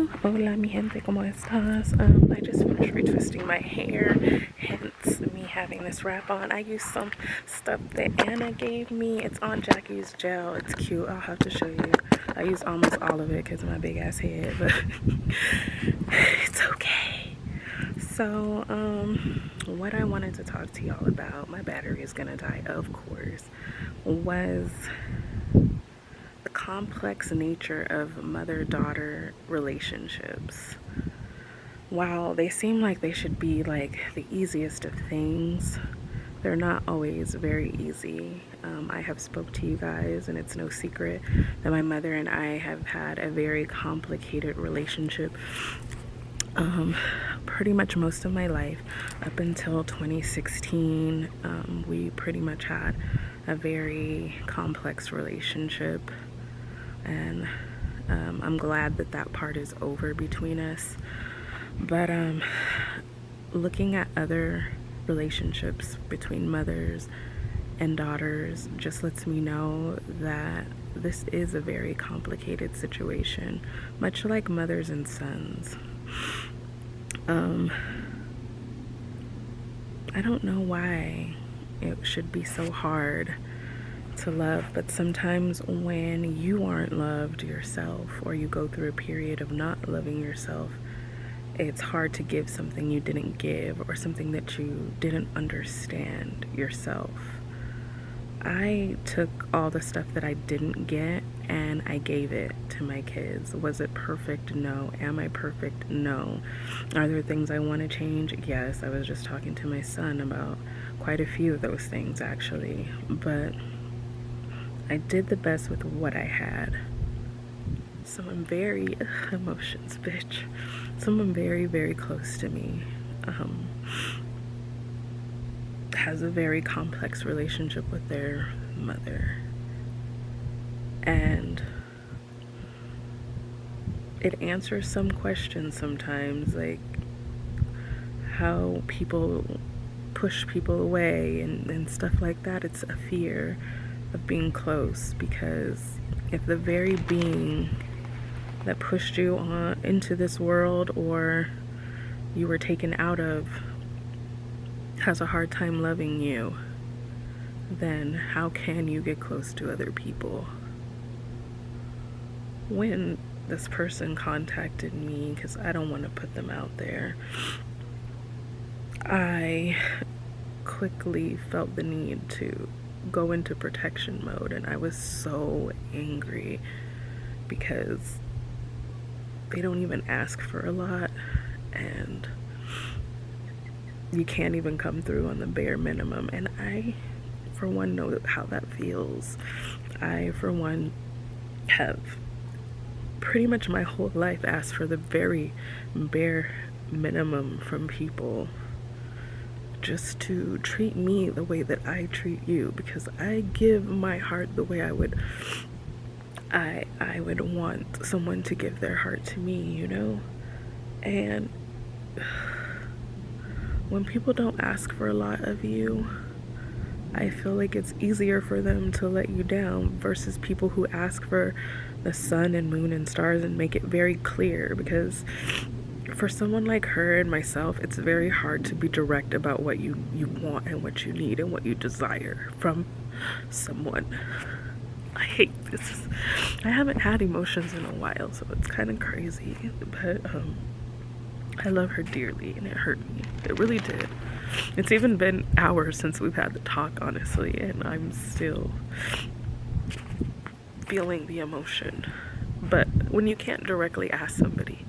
Hola mi gente, ¿cómo estás? I just finished retwisting my hair, hence me having this wrap on. I used some stuff that Anna gave me. It's on Jackie's gel. It's cute. I'll have to show you. I used almost all of it because of my big ass head, but it's okay. So, what I wanted to talk to y'all about, my battery is gonna die, of course, was the complex nature of mother-daughter relationships. While they seem like they should be like the easiest of things, they're not always very easy. I have spoke to you guys, and it's no secret that my mother and I have had a very complicated relationship pretty much most of my life. Up until 2016, we pretty much had a very complex relationship, and I'm glad that that part is over between us. But looking at other relationships between mothers and daughters just lets me know that this is a very complicated situation, much like mothers and sons. I don't know why it should be so hard to love, but sometimes when you aren't loved yourself, or you go through a period of not loving yourself, it's hard to give something you didn't give, or something that you didn't understand yourself. I took all the stuff that I didn't get and I gave it to my kids. Was it perfect? No. Am I perfect? No. Are there things I want to change? Yes. I was just talking to my son about quite a few of those things, actually. But I did the best with what I had. Someone very, emotions, bitch. Someone very, very close to me has a very complex relationship with their mother, and it answers some questions sometimes, like how people push people away and stuff like that. It's a fear of being close, because if the very being that pushed you on into this world, or you were taken out of, has a hard time loving you, then how can you get close to other people? When this person contacted me, because I don't want to put them out there, I quickly felt the need to go into protection mode, and I was so angry because they don't even ask for a lot, and you can't even come through on the bare minimum. And I, for one, know how that feels. I, for one, have pretty much my whole life asked for the very bare minimum from people, just to treat me the way that I treat you, because I give my heart the way I would want someone to give their heart to me, you know? And when people don't ask for a lot of you, I feel like it's easier for them to let you down versus people who ask for the sun and moon and stars and make it very clear. Because for someone like her and myself, it's very hard to be direct about what you want and what you need and what you desire from someone. I hate this. I haven't had emotions in a while, so it's kind of crazy, but I love her dearly, and it hurt me. It really did. It's even been hours since we've had the talk, honestly, and I'm still feeling the emotion. But when you can't directly ask somebody,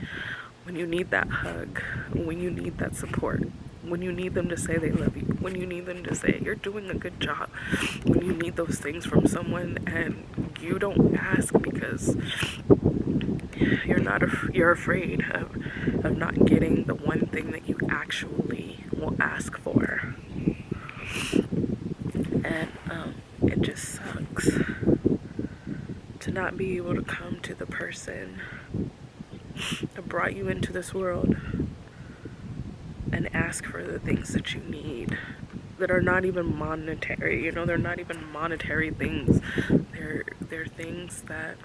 when you need that hug, when you need that support, when you need them to say they love you, when you need them to say you're doing a good job, when you need those things from someone and you don't ask because you're afraid of not getting the one thing that you actually will ask for. And it just sucks to not be able to come to the person that brought you into this world and ask for the things that you need, that are not even monetary. You know, they're not even monetary things. They're things that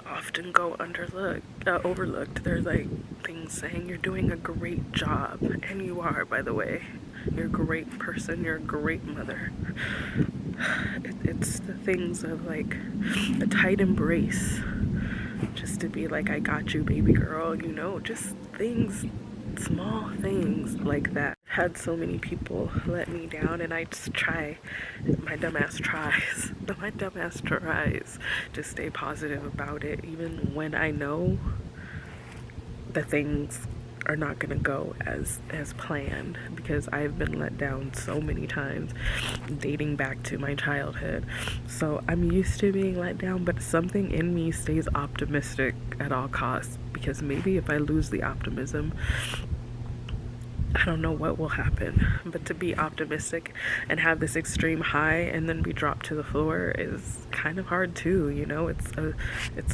often go overlooked. There's like things saying you're doing a great job, and you are, by the way. You're a great person, you're a great mother. It's the things of like a tight embrace, just to be like, I got you, baby girl, you know, just things, small things like that. I've had so many people let me down, and I just try, my dumbass tries to stay positive about it, even when I know that things are not going to go as planned, because I've been let down so many times dating back to my childhood. So I'm used to being let down, but something in me stays optimistic at all costs, because maybe if I lose the optimism, I don't know what will happen. But to be optimistic and have this extreme high and then be dropped to the floor is kind of hard too, you know. It's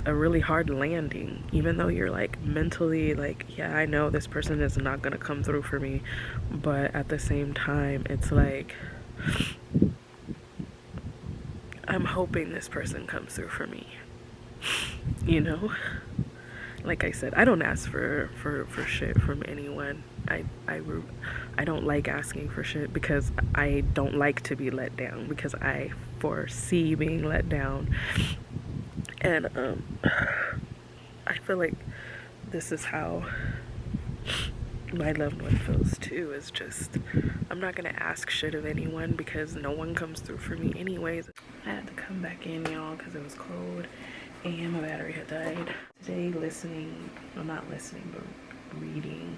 a really hard landing, even though you're like mentally like, yeah, I know this person is not gonna come through for me, but at the same time it's like, I'm hoping this person comes through for me, you know. Like I said, I don't ask for shit from anyone. I don't like asking for shit, because I don't like to be let down, because I foresee being let down. And I feel like this is how my loved one feels too, is just, I'm not gonna ask shit of anyone, because no one comes through for me anyways. I had to come back in, y'all, because it was cold and my battery had died. Today, not listening, but reading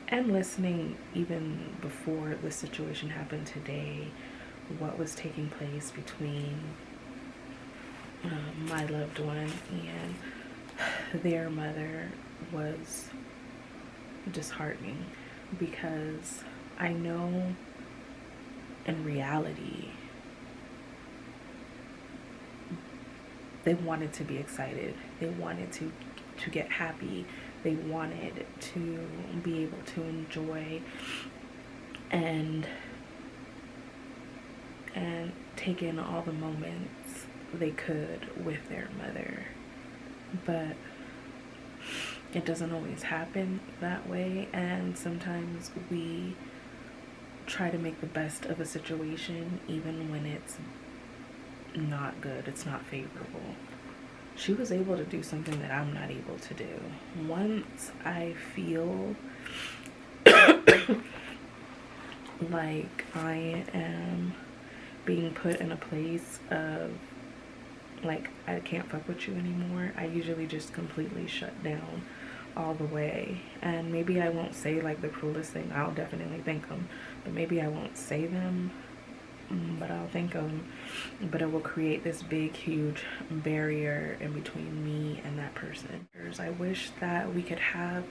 and listening, even before the situation happened today, what was taking place between my loved one and their mother was disheartening, because I know in reality they wanted to be excited, they wanted to get happy, they wanted to be able to enjoy and take in all the moments they could with their mother. But it doesn't always happen that way, and sometimes we try to make the best of a situation even when it's not good, it's not favorable. She was able to do something that I'm not able to do. Once I feel like I am being put in a place of like, I can't fuck with you anymore, I usually just completely shut down all the way. And maybe I won't say like the cruelest thing, I'll definitely think them, but maybe I won't say them, but I'll think them. But it will create this big huge barrier in between me and that person. I wish that we could have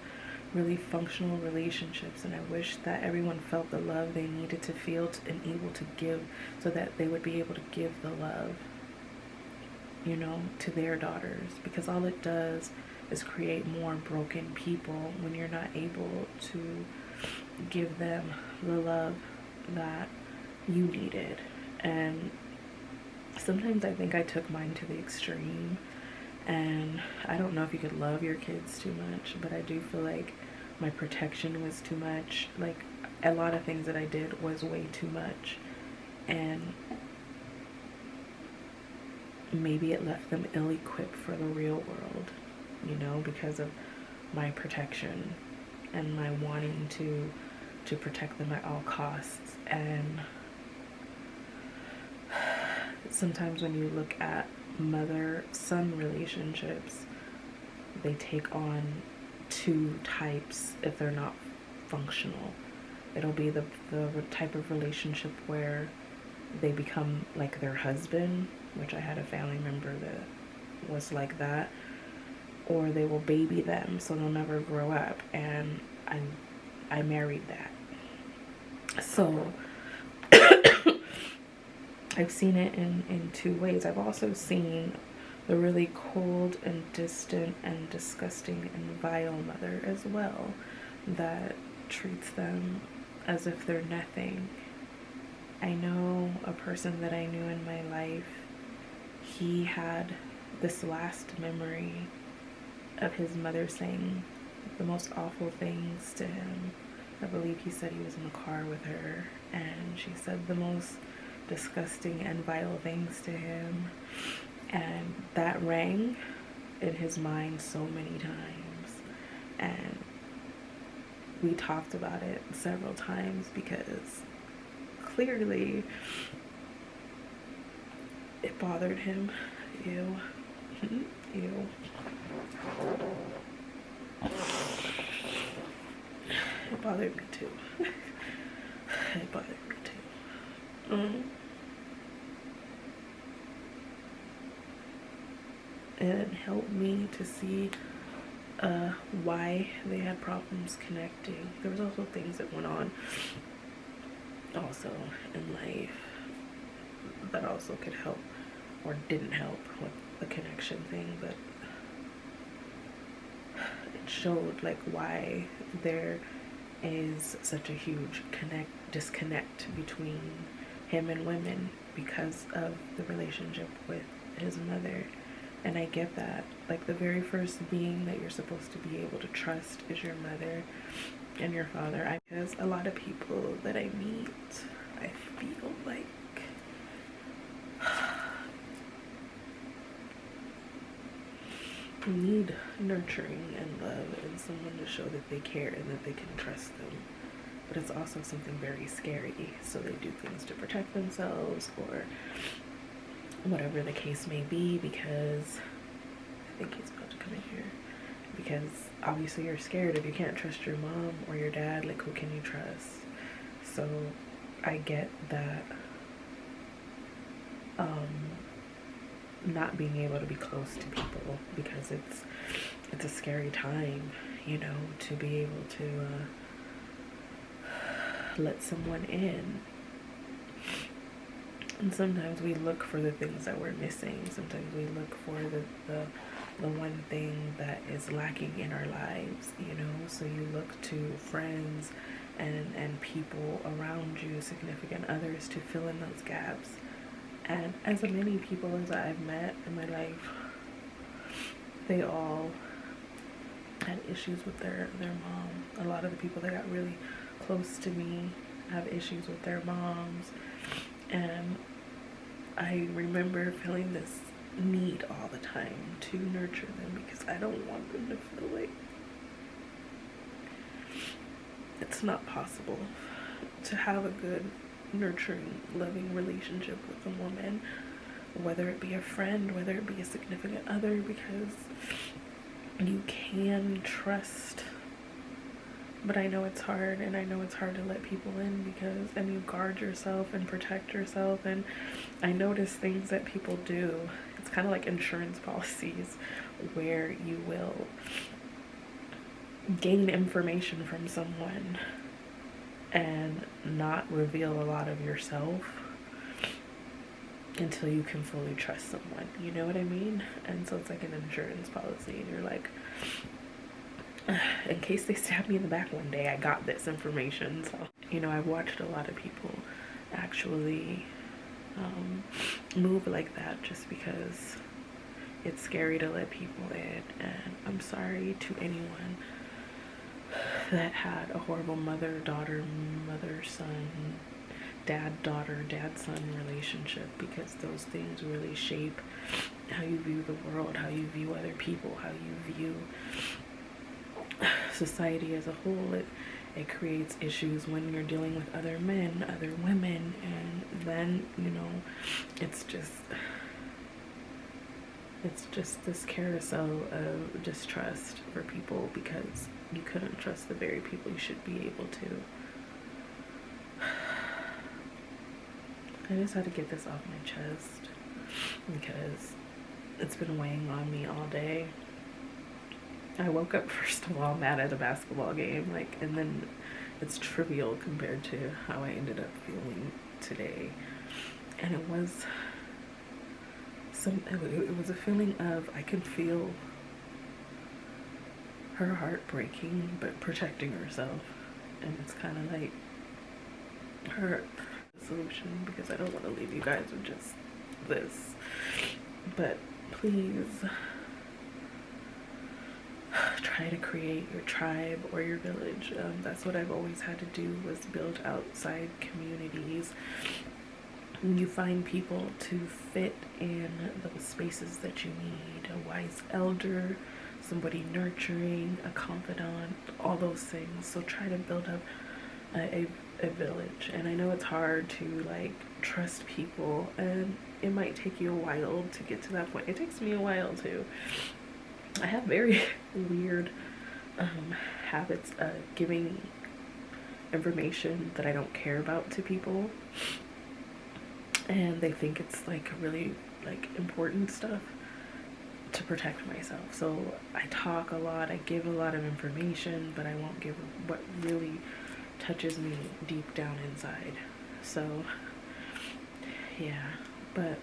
really functional relationships, and I wish that everyone felt the love they needed to feel and able to give, so that they would be able to give the love, you know, to their daughters, because all it does is create more broken people when you're not able to give them the love that you needed. And sometimes I think I took mine to the extreme, and I don't know if you could love your kids too much, but I do feel like my protection was too much. Like, a lot of things that I did was way too much, and maybe it left them ill-equipped for the real world, you know, because of my protection and my wanting to protect them at all costs. And sometimes when you look at mother-son relationships, they take on two types if they're not functional. It'll be the type of relationship where they become like their husband, which I had a family member that was like that, or they will baby them so they'll never grow up, and I married that. So I've seen it in two ways. I've also seen the really cold and distant and disgusting and vile mother as well, that treats them as if they're nothing. I know a person that I knew in my life, he had this last memory of his mother saying the most awful things to him. I believe he said he was in the car with her and she said the most disgusting and vile things to him, and that rang in his mind so many times. And we talked about it several times because clearly it bothered him. Ew. Ew. It bothered me too. It bothered me too. It helped me to see why they had problems connecting. There was also things that went on also in life that also could help or didn't help with the connection thing, but it showed like why there is such a huge disconnect between him and women because of the relationship with his mother. And I get that. Like, the very first being that you're supposed to be able to trust is your mother and your father. Because a lot of people that I meet, I feel like need nurturing and love and someone to show that they care and that they can trust them. But it's also something very scary. So they do things to protect themselves or whatever the case may be, because I think he's about to come in here, because obviously you're scared. If you can't trust your mom or your dad, like, who can you trust? So I get that not being able to be close to people, because it's a scary time, you know, to be able to let someone in. And sometimes we look for the things that we're missing. Sometimes we look for the one thing that is lacking in our lives, you know. So you look to friends and people around you, significant others, to fill in those gaps. And as many people as I've met in my life, they all had issues with their mom. A lot of the people that got really close to me have issues with their moms. And I remember feeling this need all the time to nurture them, because I don't want them to feel like it's not possible to have a good, nurturing, loving relationship with a woman, whether it be a friend, whether it be a significant other, because you can trust. But I know it's hard, and I know it's hard to let people in, because then you guard yourself and protect yourself. And I notice things that people do. It's kind of like insurance policies, where you will gain information from someone and not reveal a lot of yourself until you can fully trust someone. You know what I mean? And so it's like an insurance policy, and you're like, in case they stab me in the back one day, I got this information. So, you know, I've watched a lot of people actually move like that, just because it's scary to let people in. And I'm sorry to anyone that had a horrible mother-daughter, mother-son, dad-daughter, dad-son relationship, because those things really shape how you view the world, how you view other people, how you view society as a whole. It creates issues when you're dealing with other men, other women, and then, you know, it's just this carousel of distrust for people, because you couldn't trust the very people you should be able to. I just had to get this off my chest, because it's been weighing on me all day. I woke up, first of all, mad at a basketball game, like, and then it's trivial compared to how I ended up feeling today. And it was a feeling of, I can feel her heart breaking, but protecting herself. And it's kind of like her solution, because I don't want to leave you guys with just this. But please try to create your tribe or your village. That's what I've always had to do, was build outside communities. You find people to fit in those spaces that you need. A wise elder, somebody nurturing, a confidant, all those things. So try to build up a village. And I know it's hard to like trust people, and it might take you a while to get to that point. It takes me a while too. I have very weird habits of giving information that I don't care about to people, and they think it's like really like important stuff to protect myself. So I talk a lot, I give a lot of information, but I won't give what really touches me deep down inside. So yeah, but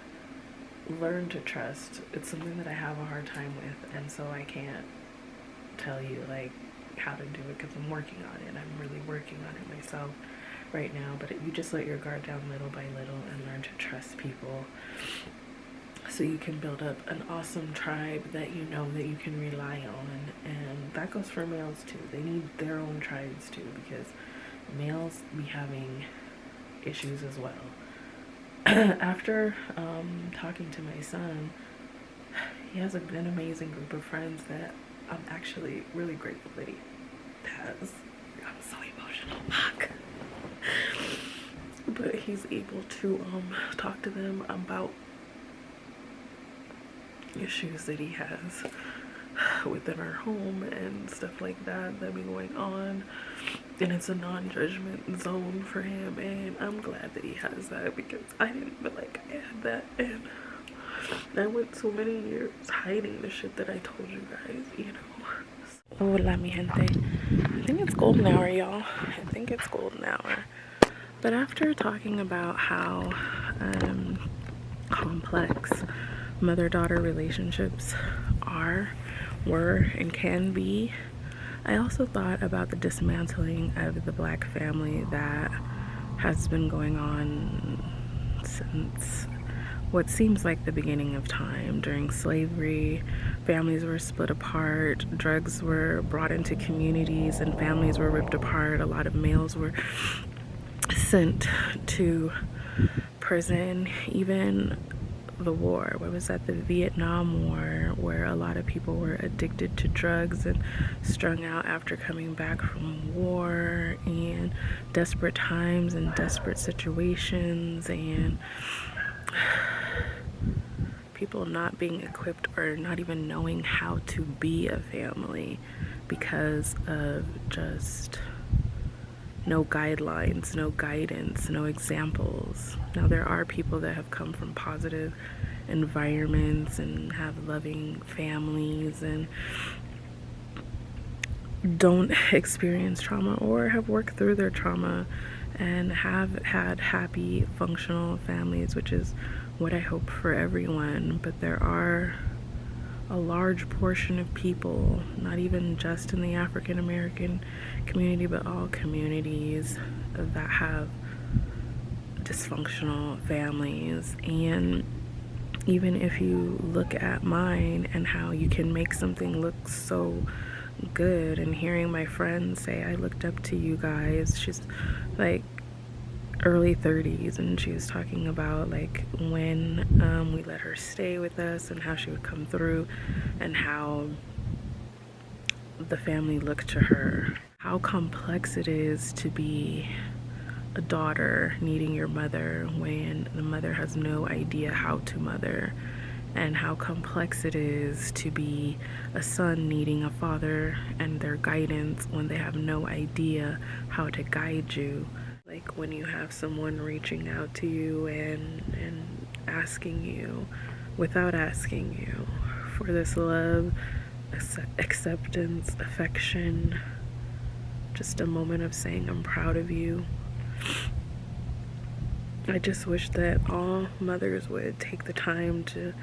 learn to trust. It's something that I have a hard time with, and so I can't tell you like how to do it because I'm working on it. I'm really working on it myself right now. But you just let your guard down little by little and learn to trust people, so you can build up an awesome tribe that you know that you can rely on. And that goes for males too. They need their own tribes too, because males be having issues as well. After talking to my son, he has an amazing group of friends that I'm actually really grateful that he has. I'm so emotional. Fuck. But he's able to talk to them about issues that he has within our home and stuff like that be going on, and it's a non-judgment zone for him, and I'm glad that he has that, because I didn't feel like I had that, and I went so many years hiding the shit that I told you guys, you know. Hola mi gente. I think it's golden hour, y'all. I think it's golden hour. But after talking about how complex mother-daughter relationships were, and can be, I also thought about the dismantling of the black family that has been going on since what seems like the beginning of time. During slavery, families were split apart, drugs were brought into communities, and families were ripped apart. A lot of males were sent to prison. Even the war, what was that, the Vietnam War, where a lot of people were addicted to drugs and strung out after coming back from war, and desperate times and desperate situations, and people not being equipped or not even knowing how to be a family because of just no guidelines, no guidance, no examples. Now, there are people that have come from positive environments and have loving families and don't experience trauma, or have worked through their trauma and have had happy, functional families, which is what I hope for everyone. But there are a large portion of people, not even just in the African American community, but all communities, that have dysfunctional families. And even if you look at mine and how you can make something look so good, and hearing my friend say, I looked up to you guys, she's like early 30s, and she was talking about like when we let her stay with us and how she would come through and how the family looked to her. How complex it is to be a daughter needing your mother when the mother has no idea how to mother, and how complex it is to be a son needing a father and their guidance when they have no idea how to guide you. Like when you have someone reaching out to you and asking you, without asking you, for this love, acceptance, affection, just a moment of saying, I'm proud of you. I just wish that all mothers would take the time to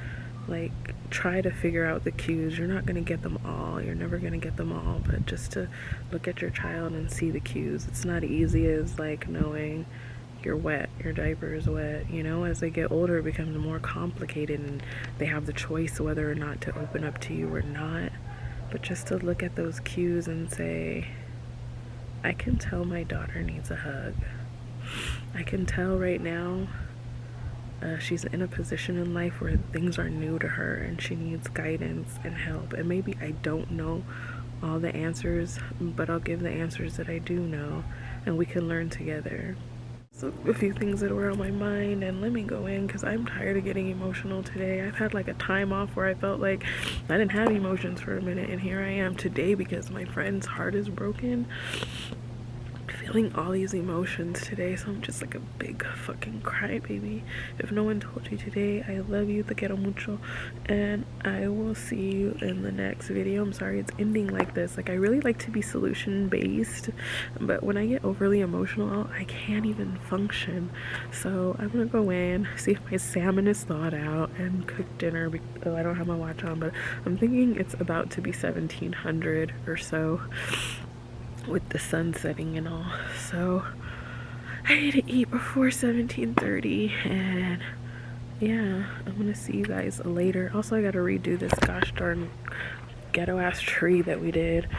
like try to figure out the cues. You're not going to get them all, you're never going to get them all, but just to look at your child and see the cues. It's not easy as like knowing, you're wet, your diaper is wet. You know, as they get older, it becomes more complicated and they have the choice whether or not to open up to you or not. But just to look at those cues and say, I can tell my daughter needs a hug. I can tell right now she's in a position in life where things are new to her and she needs guidance and help. And maybe I don't know all the answers, but I'll give the answers that I do know, and we can learn together. So a few things that were on my mind, and let me go in because I'm tired of getting emotional today. I've had like a time off where I felt like I didn't have emotions for a minute, and here I am today because my friend's heart is broken, feeling all these emotions today. So I'm just like a big fucking crybaby. If no one told you today, I love you, te quiero mucho, and I will see you in the next video. I'm sorry it's ending like this. Like, I really like to be solution based, but when I get overly emotional, I can't even function. So I'm gonna go in, see if my salmon is thawed out, and cook dinner. Oh, I don't have my watch on, but I'm thinking it's about to be 1700 or so with the sun setting and all. So I need to eat before 17:30, and yeah, I'm gonna see you guys later. Also, I gotta redo this gosh darn ghetto ass tree that we did.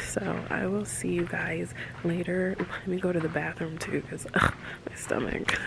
So I will see you guys later. Let me go to the bathroom too because my stomach.